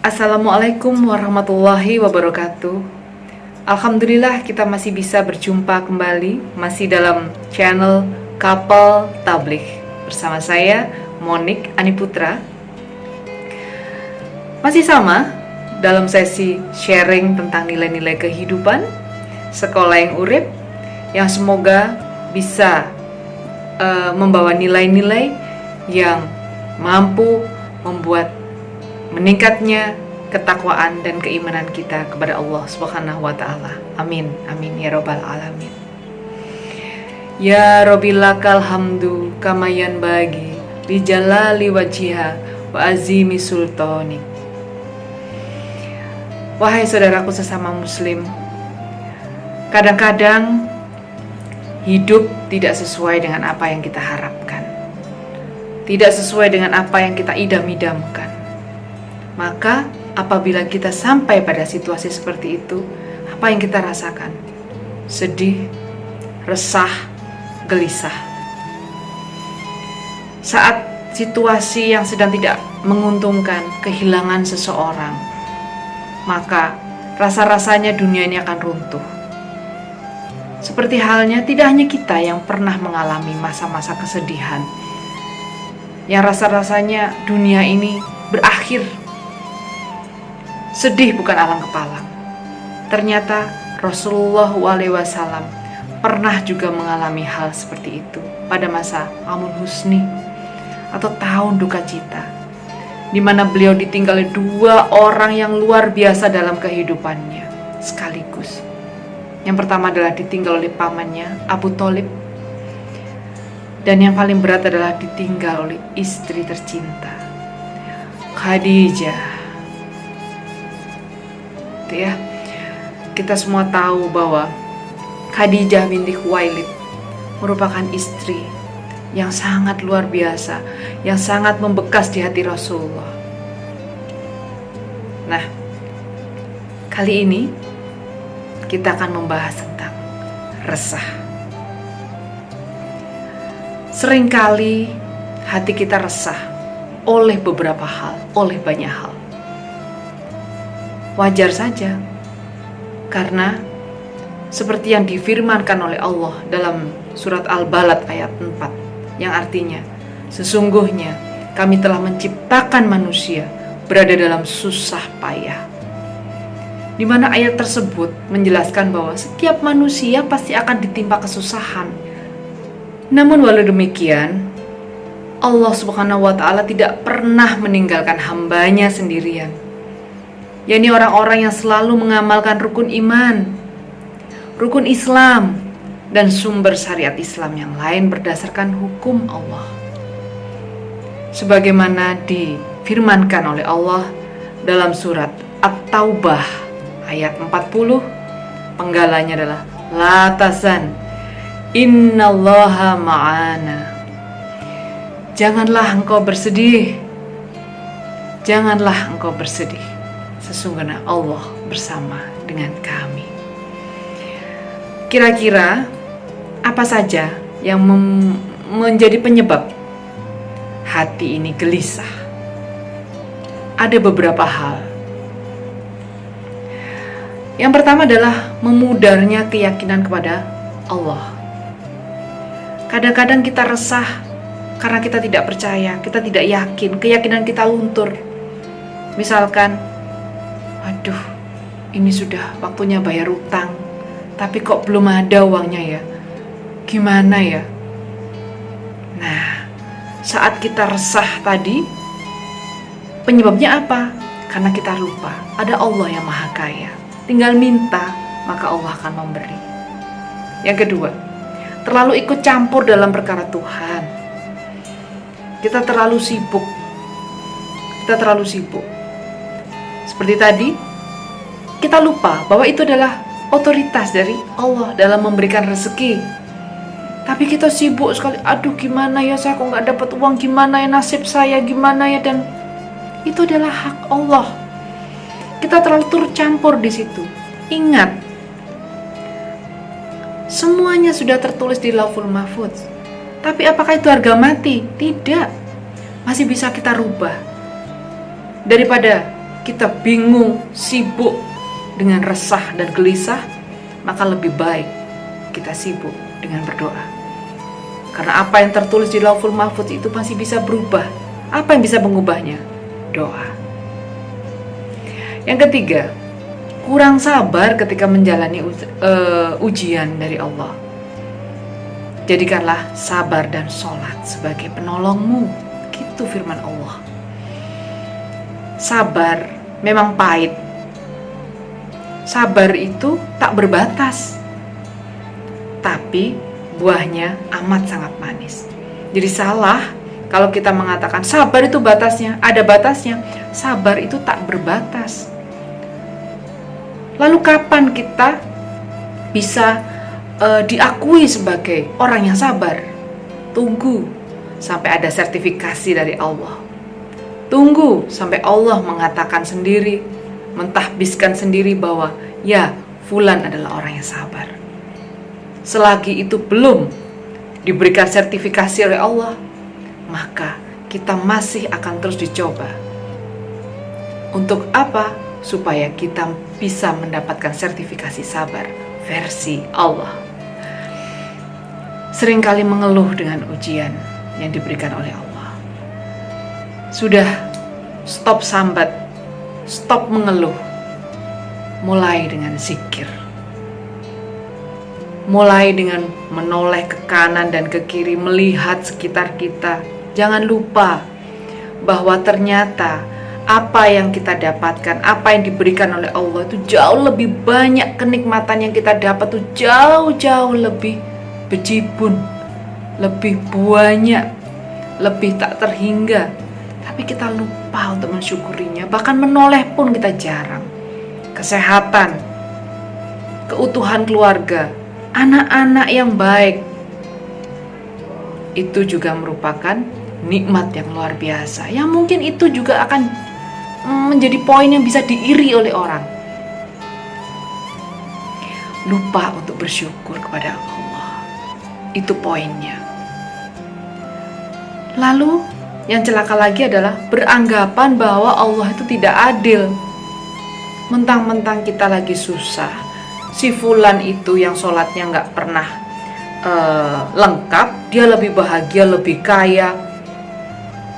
Assalamualaikum warahmatullahi wabarakatuh. Alhamdulillah kita masih bisa berjumpa kembali, masih dalam channel Couple Tabligh bersama saya Monik Aniputra. Masih sama dalam sesi sharing tentang nilai-nilai kehidupan, sekolah yang urip, yang semoga bisa membawa nilai-nilai yang mampu membuat meningkatnya ketakwaan dan keimanan kita kepada Allah Subhanahu wa ta'ala. Amin, amin ya rabbal alamin. Ya Rabbi lakal hamdu kamayan bagi li jalali wajhiha wa azimi sultanik. Wahai saudaraku sesama muslim, kadang-kadang hidup tidak sesuai dengan apa yang kita harapkan, tidak sesuai dengan apa yang kita idam-idamkan. Maka apabila kita sampai pada situasi seperti itu, apa yang kita rasakan? Sedih, resah, gelisah. Saat situasi yang sedang tidak menguntungkan, kehilangan seseorang, maka rasa-rasanya dunia ini akan runtuh. Seperti halnya tidak hanya kita yang pernah mengalami masa-masa kesedihan, yang rasa-rasanya dunia ini berakhir. Sedih bukan alang kepalang. Ternyata Rasulullah SAW pernah juga mengalami hal seperti itu pada masa Amul Husni atau tahun duka cita, di mana beliau ditinggali dua orang yang luar biasa dalam kehidupannya sekaligus. Yang pertama adalah ditinggal oleh pamannya Abu Thalib, dan yang paling berat adalah ditinggal oleh istri tercinta Khadijah. Ya, kita semua tahu bahwa Khadijah binti Khuwailid merupakan istri yang sangat luar biasa, yang sangat membekas di hati Rasulullah. Nah, kali ini kita akan membahas tentang resah. Seringkali hati kita resah oleh beberapa hal, oleh banyak hal. Wajar saja, karena seperti yang difirmankan oleh Allah dalam surat Al-Balad ayat 4, yang artinya, sesungguhnya kami telah menciptakan manusia berada dalam susah payah. Di mana ayat tersebut menjelaskan bahwa setiap manusia pasti akan ditimpa kesusahan. Namun walau demikian, Allah Subhanahu wa ta'ala tidak pernah meninggalkan hambanya sendirian, yakni orang-orang yang selalu mengamalkan rukun iman, rukun Islam, dan sumber syariat Islam yang lain berdasarkan hukum Allah. Sebagaimana difirmankan oleh Allah dalam surat At-Taubah ayat 40, penggalanya adalah La tasan, innallaha ma'ana. Janganlah engkau bersedih, janganlah engkau bersedih, sesungguhnya Allah bersama dengan kami. Kira-kira apa saja yang menjadi penyebab hati ini gelisah? Ada beberapa hal. Yang pertama adalah memudarnya keyakinan kepada Allah. Kadang-kadang kita resah karena kita tidak percaya, kita tidak yakin, keyakinan kita luntur. Misalkan, aduh, ini sudah waktunya bayar utang, tapi kok belum ada uangnya ya? Gimana ya? Nah, saat kita resah tadi, penyebabnya apa? Karena kita lupa, ada Allah yang Maha Kaya. Tinggal minta, maka Allah akan memberi. Yang kedua, terlalu ikut campur dalam perkara Tuhan. Kita terlalu sibuk. Seperti tadi, kita lupa bahwa itu adalah otoritas dari Allah dalam memberikan rezeki. Tapi kita sibuk sekali, aduh gimana ya, saya kok gak dapat uang, gimana ya nasib saya, gimana ya, dan itu adalah hak Allah. Kita terlalu turut campur di situ. Ingat, semuanya sudah tertulis di Lauhul Mahfuz. Tapi apakah itu harga mati? Tidak. Masih bisa kita rubah. Daripada kita bingung, sibuk dengan resah dan gelisah, maka lebih baik kita sibuk dengan berdoa. Karena apa yang tertulis di Lauhul Mahfuz itu masih bisa berubah. Apa yang bisa mengubahnya? Doa. Yang ketiga, kurang sabar ketika menjalani ujian dari Allah. Jadikanlah sabar dan sholat sebagai penolongmu. Gitu firman Allah. Sabar memang pahit. Sabar itu tak berbatas, tapi buahnya amat sangat manis. Jadi salah kalau kita mengatakan sabar itu batasnya, ada batasnya. Sabar itu tak berbatas. Lalu kapan kita bisa diakui sebagai orang yang sabar? Tunggu sampai ada sertifikasi dari Allah. Tunggu sampai Allah mengatakan sendiri, mentahbiskan sendiri bahwa ya, fulan adalah orang yang sabar. Selagi itu belum diberikan sertifikasi oleh Allah, maka kita masih akan terus dicoba. Untuk apa? Supaya kita bisa mendapatkan sertifikasi sabar versi Allah. Seringkali mengeluh dengan ujian yang diberikan oleh Allah. Sudah, stop sambat, stop mengeluh. Mulai dengan zikir. Mulai dengan menoleh ke kanan dan ke kiri, melihat sekitar kita. Jangan lupa bahwa ternyata apa yang kita dapatkan, apa yang diberikan oleh Allah itu jauh lebih banyak. Kenikmatan yang kita dapat itu jauh-jauh lebih bejibun, lebih banyak, lebih tak terhingga. Tapi kita lupa untuk mensyukurinya. Bahkan menoleh pun kita jarang. Kesehatan, keutuhan keluarga, anak-anak yang baik, itu juga merupakan nikmat yang luar biasa, yang mungkin itu juga akan menjadi poin yang bisa diiri oleh orang. Lupa untuk bersyukur kepada Allah, itu poinnya. Lalu yang celaka lagi adalah beranggapan bahwa Allah itu tidak adil. Mentang-mentang kita lagi susah, si fulan itu yang sholatnya gak pernah lengkap, dia lebih bahagia, lebih kaya.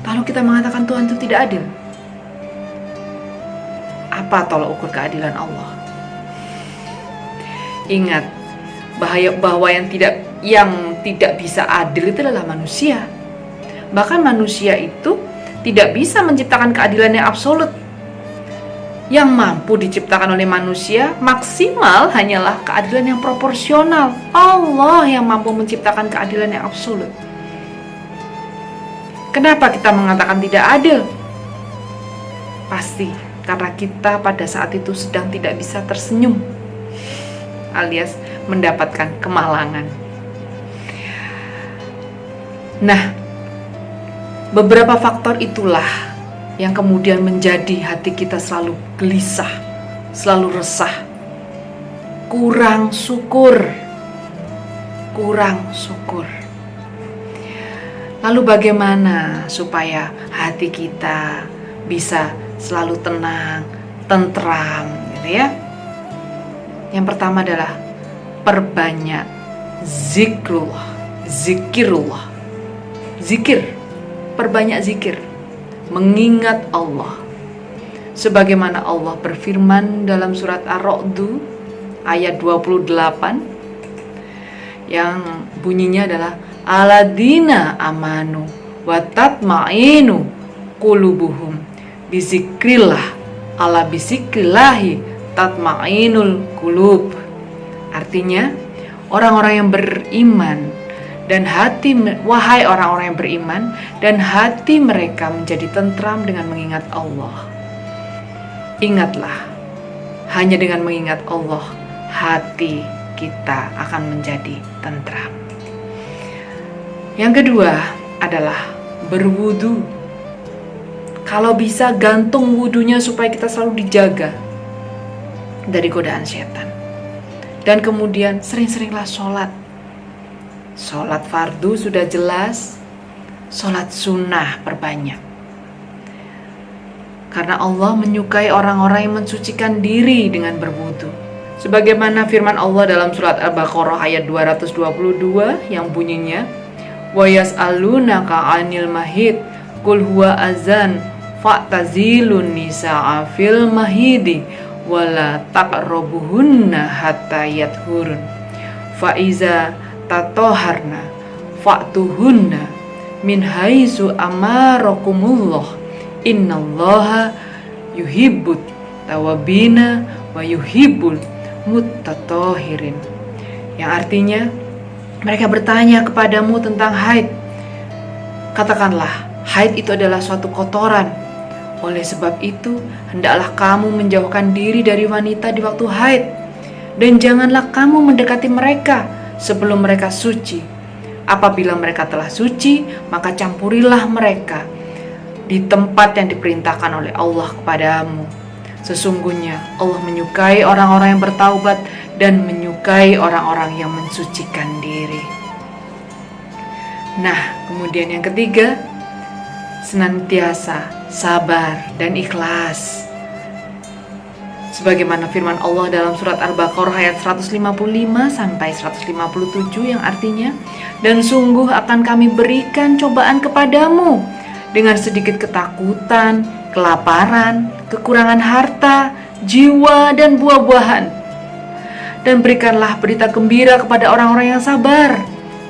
Lalu kita mengatakan Tuhan itu tidak adil. Apa tolak ukur keadilan Allah? Ingat bahwa yang tidak bisa adil itu adalah manusia. Bahkan manusia itu tidak bisa menciptakan keadilan yang absolut. Yang mampu diciptakan oleh manusia maksimal hanyalah keadilan yang proporsional. Allah yang mampu menciptakan keadilan yang absolut. Kenapa kita mengatakan tidak adil? Pasti karena kita pada saat itu sedang tidak bisa tersenyum, alias mendapatkan kemalangan. Nah, beberapa faktor itulah yang kemudian menjadi hati kita selalu gelisah, selalu resah, kurang syukur. Lalu bagaimana supaya hati kita bisa selalu tenang, tentram, gitu ya? Yang pertama adalah perbanyak zikir, perbanyak zikir. Mengingat Allah, sebagaimana Allah berfirman dalam surat Ar-Ra'd ayat 28 yang bunyinya adalah aladina amanu wa tatma'inu qulubuhum bizikrillah, ala bizikrillahi tatma'inul qulub. Artinya orang-orang yang beriman dan wahai orang-orang yang beriman, dan hati mereka menjadi tentram dengan mengingat Allah. Ingatlah, hanya dengan mengingat Allah, hati kita akan menjadi tentram. Yang kedua adalah berwudu. Kalau bisa gantung wudunya supaya kita selalu dijaga dari godaan setan. Dan kemudian sering-seringlah sholat. Sholat fardu sudah jelas, sholat sunnah perbanyak. karena Allah menyukai orang-orang yang mensucikan diri dengan berwudu. Sebagaimana firman Allah dalam surat Al-Baqarah ayat 222 yang bunyinya, wa yas'alunaka 'anil mahid qul huwa azan fa'tazilun nisaa fil mahidi wala taqrabuhunna hatta yathurun fa iza tatoharna fa'tuhunna min haitsu amarakumullah innallaha yuhibbut tawabina wa yuhibbul muttatahirin, yang artinya mereka bertanya kepadamu tentang haid. Katakanlah, haid itu adalah suatu kotoran. Oleh sebab itu, hendaklah kamu menjauhkan diri dari wanita di waktu haid, dan janganlah kamu mendekati mereka sebelum mereka suci. Apabila mereka telah suci, maka campurilah mereka di tempat yang diperintahkan oleh Allah kepadamu. Sesungguhnya Allah menyukai orang-orang yang bertaubat dan menyukai orang-orang yang mensucikan diri. Nah, kemudian yang ketiga, senantiasa sabar dan ikhlas. Sebagaimana firman Allah dalam surat Al-Baqarah ayat 155 sampai 157 yang artinya, dan sungguh akan kami berikan cobaan kepadamu dengan sedikit ketakutan, kelaparan, kekurangan harta, jiwa, dan buah-buahan. Dan berikanlah berita gembira kepada orang-orang yang sabar,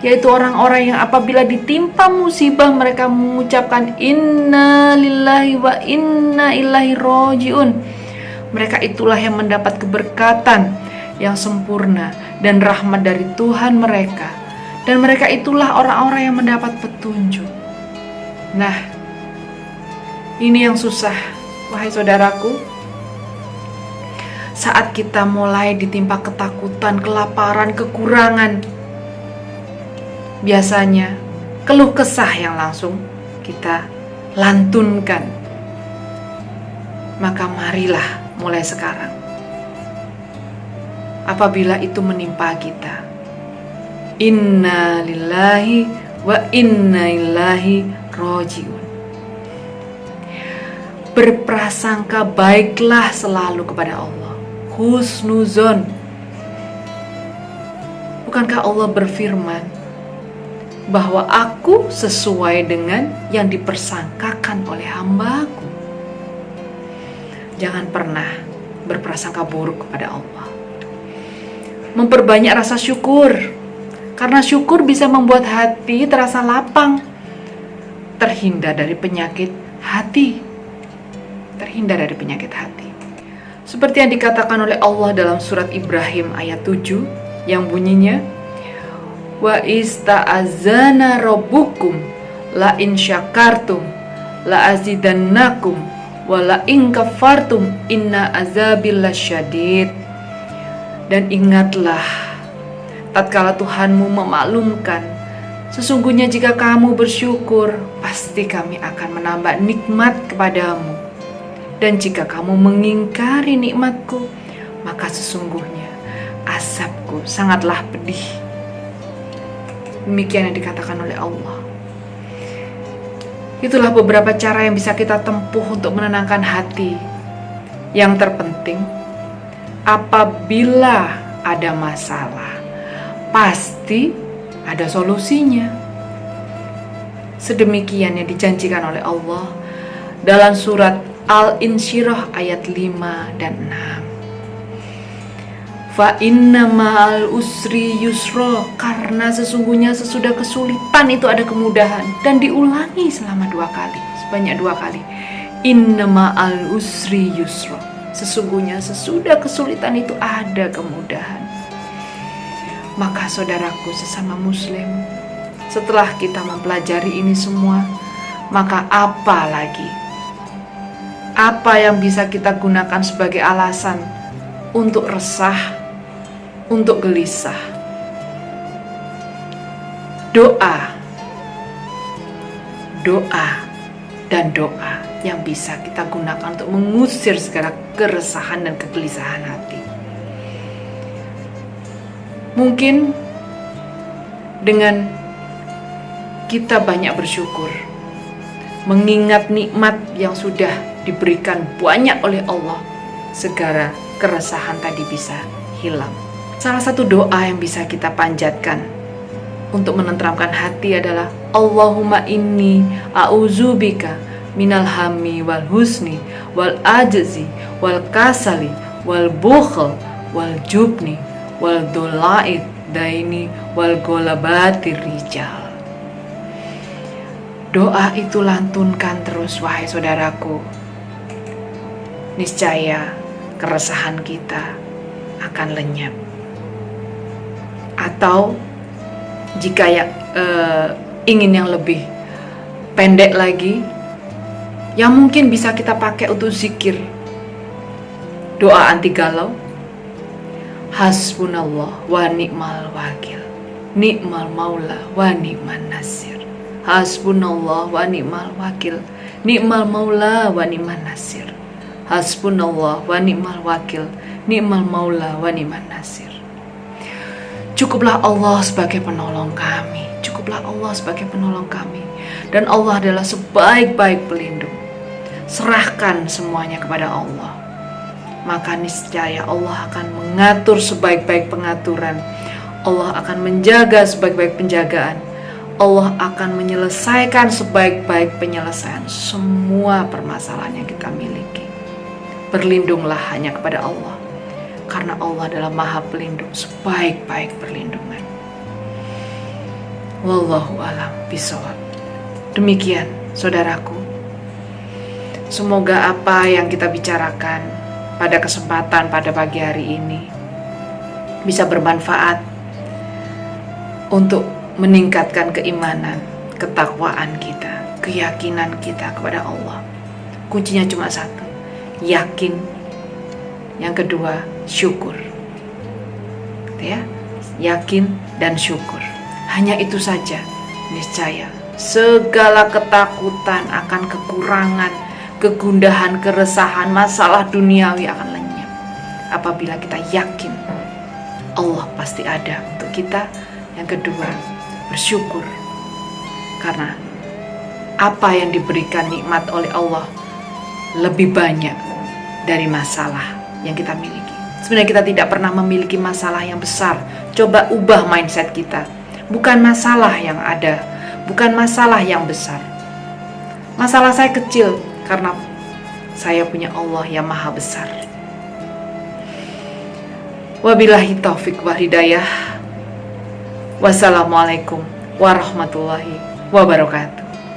yaitu orang-orang yang apabila ditimpa musibah mereka mengucapkan inna lillahi wa inna ilaihi rajiun. Mereka itulah yang mendapat keberkatan yang sempurna dan rahmat dari Tuhan mereka, dan mereka itulah orang-orang yang mendapat petunjuk. Nah, ini yang susah, wahai saudaraku. Saat kita mulai ditimpa ketakutan, kelaparan, kekurangan, biasanya keluh kesah yang langsung kita lantunkan. Maka marilah mulai sekarang, apabila itu menimpa kita, inna lillahi wa inna ilaihi rajiun. Berprasangka baiklah selalu kepada Allah, husnuzon. Bukankah Allah berfirman bahwa aku sesuai dengan yang dipersangkakan oleh hambaku? Jangan pernah berprasangka buruk kepada Allah. Memperbanyak rasa syukur, karena syukur bisa membuat hati terasa lapang, terhindar dari penyakit hati. Terhindar dari penyakit hati. Seperti yang dikatakan oleh Allah dalam surat Ibrahim ayat 7 yang bunyinya, wa ista'azana rabbukum la in syakartum la azidannakum wa la in kafartum inna azabil lasyadid. Dan ingatlah tatkala Tuhanmu memaklumkan, sesungguhnya jika kamu bersyukur, pasti kami akan menambah nikmat kepadamu. Dan jika kamu mengingkari nikmatku, maka sesungguhnya azabku sangatlah pedih. Demikian yang dikatakan oleh Allah. Itulah beberapa cara yang bisa kita tempuh untuk menenangkan hati. Yang terpenting, apabila ada masalah, pasti ada solusinya. Sedemikian yang dijanjikan oleh Allah dalam surat Al-Insyirah ayat 5 dan 6. Fa inna ma'al usri yusra, karena sesungguhnya sesudah kesulitan itu ada kemudahan. Dan diulangi selama 2 kali, sebanyak 2 kali. Inna ma'al usri yusra, sesungguhnya sesudah kesulitan itu ada kemudahan. Maka saudaraku sesama muslim, setelah kita mempelajari ini semua, maka apa lagi? Apa yang bisa kita gunakan sebagai alasan untuk resah, untuk gelisah? Doa, dan doa yang bisa kita gunakan untuk mengusir segala keresahan dan kegelisahan hati. Mungkin dengan kita banyak bersyukur, mengingat nikmat yang sudah diberikan banyak oleh Allah, segala keresahan tadi bisa hilang. Salah satu doa yang bisa kita panjatkan untuk menenteramkan hati adalah Allahumma inni a'udzubika minal hammi wal husni wal ajzi wal kasali wal bukhl wal jubni wal dola'id daini wal golabatir rijal. Doa itu lantunkan terus, wahai saudaraku. Niscaya keresahan kita akan lenyap. Atau jika ingin yang lebih pendek lagi, yang mungkin bisa kita pakai untuk zikir, doa anti galau, hasbunallah wa ni'mal wakil, ni'mal maula wa ni'man nasir. Hasbunallah wa ni'mal wakil, ni'mal maula wa ni'man nasir. Hasbunallah wa ni'mal wakil, ni'mal maula wa ni'man nasir. Cukuplah Allah sebagai penolong kami. Cukuplah Allah sebagai penolong kami. Dan Allah adalah sebaik-baik pelindung. Serahkan semuanya kepada Allah. Maka niscaya Allah akan mengatur sebaik-baik pengaturan. Allah akan menjaga sebaik-baik penjagaan. Allah akan menyelesaikan sebaik-baik penyelesaian semua permasalahan yang kita miliki. Berlindunglah hanya kepada Allah. Karena Allah adalah Maha Pelindung, sebaik-baik perlindungan. Wallahu a'lam bishawab. Demikian, saudaraku. Semoga apa yang kita bicarakan pada kesempatan pada pagi hari ini bisa bermanfaat untuk meningkatkan keimanan, ketakwaan kita, keyakinan kita kepada Allah. Kuncinya cuma satu, yakin. Yang kedua, syukur. Ya, yakin dan syukur. Hanya itu saja, niscaya segala ketakutan akan kekurangan, kegundahan, keresahan, masalah duniawi akan lenyap. Apabila kita yakin Allah pasti ada untuk kita. Yang kedua, bersyukur. Karena apa yang diberikan nikmat oleh Allah lebih banyak dari masalah yang kita miliki. Sebenarnya kita tidak pernah memiliki masalah yang besar. Coba ubah mindset kita. Bukan masalah yang ada, bukan masalah yang besar. Masalah saya kecil karena saya punya Allah yang maha besar. Wabillahi taufik wal hidayah. Wassalamualaikum warahmatullahi wabarakatuh.